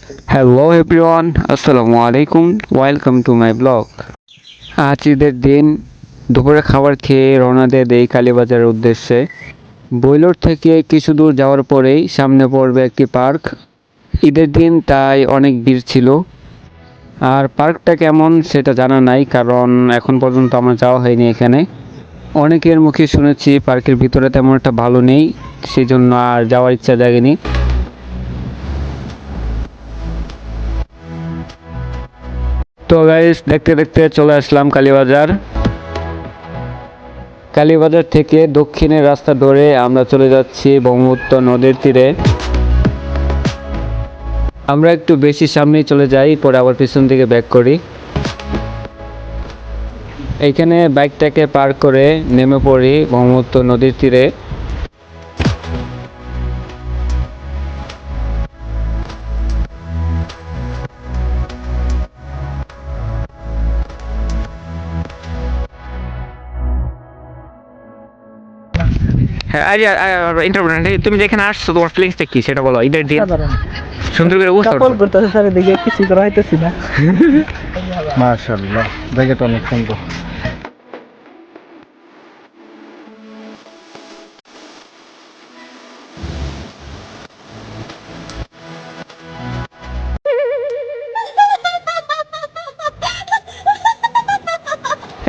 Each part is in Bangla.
হ্যালো এভরিওয়ান, আসসালামু আলাইকুম। Welcome to my blog. আজ ঈদের দিন দুপুরে খাবার খেয়ে রওনা দিয়ে দেই কালীবাজারের উদ্দেশ্যে। বইলোর থেকে কিছু দূর যাওয়ার পরেই সামনে পড়বে একটি পার্ক। ঈদের দিন তাই অনেক ভিড় ছিল। আর পার্কটা কেমন সেটা জানা নাই, কারণ এখন পর্যন্ত আমার যাওয়া হয়নি এখানে। অনেকের মুখে শুনেছি পার্কের ভিতরে তেমন একটা ভালো নেই, সেই জন্য আর যাওয়ার ইচ্ছা জাগেনি। তো গাইস, দেখতে দেখতে চলে আসলাম কালীবাজার। কালীবাজার থেকে দক্ষিণের রাস্তা ধরে আমরা চলে যাচ্ছি ব্রহ্মপুত্র নদীর তীরে। আমরা একটু বেশি সামনেই চলে যাই, পরে আবার পিছন দিকে ব্যাক করি। এইখানে বাইকটাকে পার্ক করে নেমে পড়ি ব্রহ্মপুত্র নদীর তীরে। হ্যাঁ, তুমি যেখানে আসছো তোমার ফিলিংসটা কি সেটা বলো। ঈদের দিন সুন্দর করে কাপল করতেছে চারিদিকে, কিছু করা হইতেছি না। মাশাআল্লাহ, জায়গাটা অনেক সুন্দর।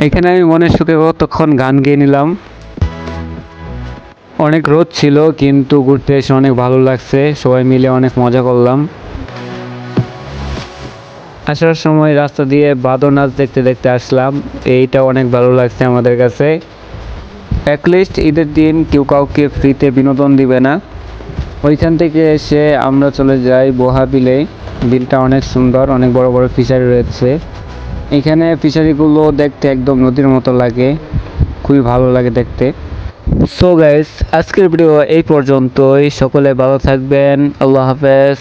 এখানে আমি মনের সুখে কতক্ষণ গান গেয়ে নিলাম। অনেক রোদ ছিল, কিন্তু ঘুরতে এসে অনেক ভালো লাগছে, সবাই মিলে অনেক মজা করলাম। আসার সময় রাস্তা দিয়ে বাদর নাচ দেখতে দেখতে আসলাম, এইটা অনেক ভালো লাগছে আমাদের কাছে। অ্যাটলিস্ট ঈদের দিন কেউ কাউকে ফ্রিতে বিনোদন দিবে না। ওইখান থেকে এসে আমরা চলে যাই বোহা বিলে। বিলটা অনেক সুন্দর, অনেক বড় বড় ফিশারি রয়েছে এখানে। ফিশারিগুলো দেখতে একদম নদীর মতো লাগে, খুবই ভালো লাগে দেখতে। সো গাইস, আজকের ভিডিও এই পর্যন্তই। সকলে ভালো থাকবেন, আল্লাহ হাফেজ।